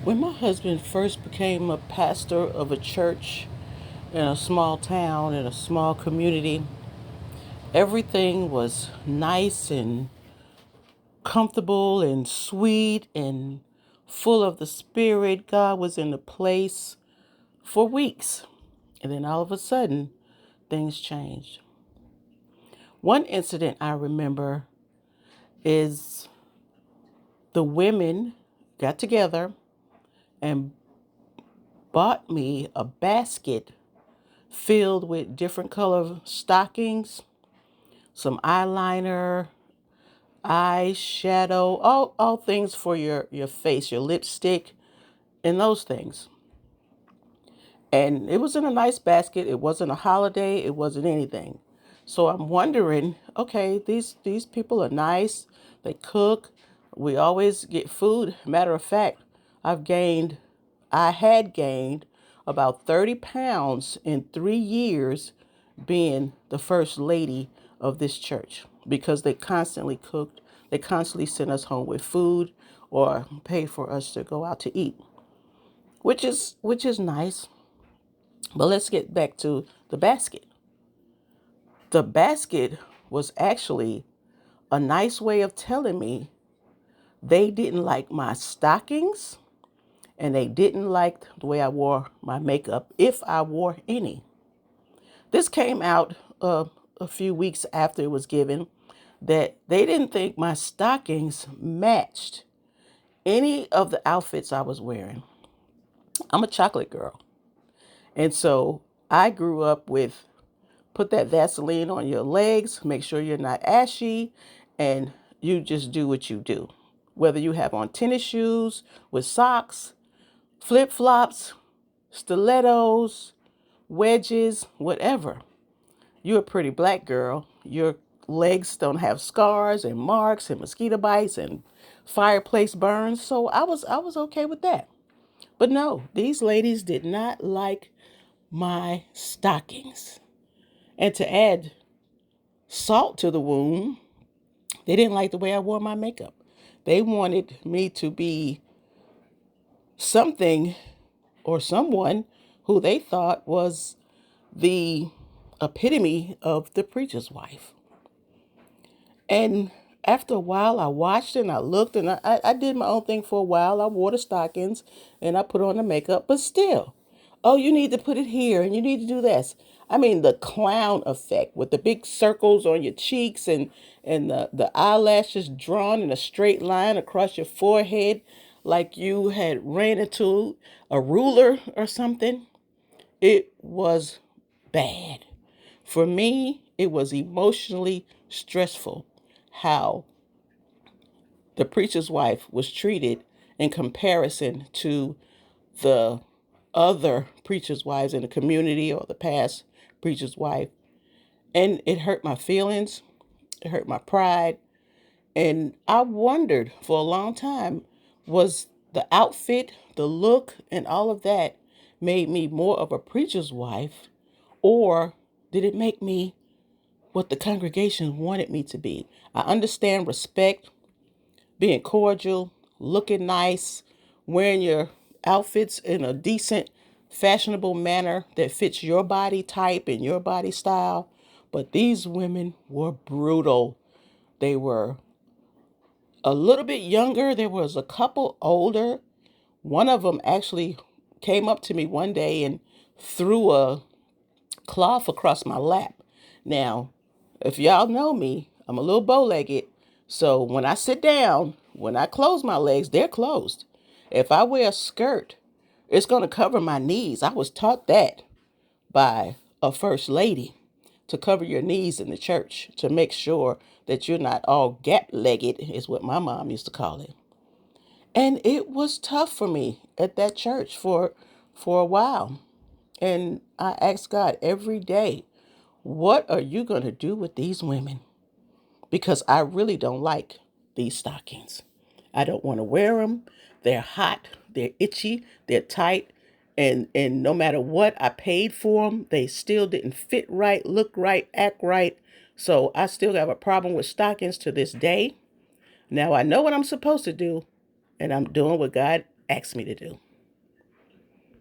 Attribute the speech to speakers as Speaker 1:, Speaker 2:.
Speaker 1: When my husband first became a pastor of a church in a small town, in a small community, everything was nice and comfortable and sweet and full of the Spirit. God was in the place for weeks. And then all of a sudden, things changed. One incident I remember is the women got together and bought me a basket filled with different color stockings, some eyeliner, eyeshadow, all things for your face, your lipstick, and those things. And it was in a nice basket. It wasn't a holiday. It wasn't anything. So I'm wondering, okay, these people are nice. They cook. We always get food. Matter of fact, I had gained about 30 pounds in 3 years being the first lady of this church because they constantly cooked. They constantly sent us home with food or paid for us to go out to eat, which is nice. But let's get back to the basket. The basket was actually a nice way of telling me they didn't like my stockings and they didn't like the way I wore my makeup, if I wore any. This came out a few weeks after it was given, that they didn't think my stockings matched any of the outfits I was wearing. I'm a chocolate girl. And so I grew up with put that Vaseline on your legs, make sure you're not ashy, and you just do what you do. Whether you have on tennis shoes with socks, flip flops, stilettos, wedges, whatever. You're a pretty black girl. Your legs don't have scars and marks and mosquito bites and fireplace burns. So I was okay with that. But no, these ladies did not like my stockings. And to add salt to the wound, they didn't like the way I wore my makeup. They wanted me to be something or someone who they thought was the epitome of the preacher's wife. And after a while, I watched and I looked and I did my own thing for a while. I wore the stockings and I put on the makeup, but still, oh, you need to put it here and you need to do this. I mean, the clown effect with the big circles on your cheeks and the eyelashes drawn in a straight line across your forehead like you had ran into a ruler or something. It was bad. For me, it was emotionally stressful how the preacher's wife was treated in comparison to the other preacher's wives in the community or the past preacher's wife. And it hurt my feelings, it hurt my pride. And I wondered for a long time, was the outfit, the look, and all of that made me more of a preacher's wife, or did it make me what the congregation wanted me to be? I understand respect, being cordial, looking nice, wearing your outfits in a decent, fashionable manner that fits your body type and your body style. But these women were brutal. They were a little bit younger. There was a couple older. One of them actually came up to me one day and threw a cloth across my lap. Now, if y'all know me, I'm a little bow-legged. So when I sit down, when I close my legs, they're closed. If I wear a skirt, it's going to cover my knees. I was taught that by a first lady, to cover your knees in the church to make sure that you're not all gap-legged, is what my mom used to call it. And it was tough for me at that church for a while. And I asked God every day, what are you going to do with these women? Because I really don't like these stockings. I don't want to wear them. They're hot, they're itchy, they're tight, and no matter what I paid for them, they still didn't fit right, look right, act right. So I still have a problem with stockings to this day. Now I know what I'm supposed to do, and I'm doing what God asked me to do.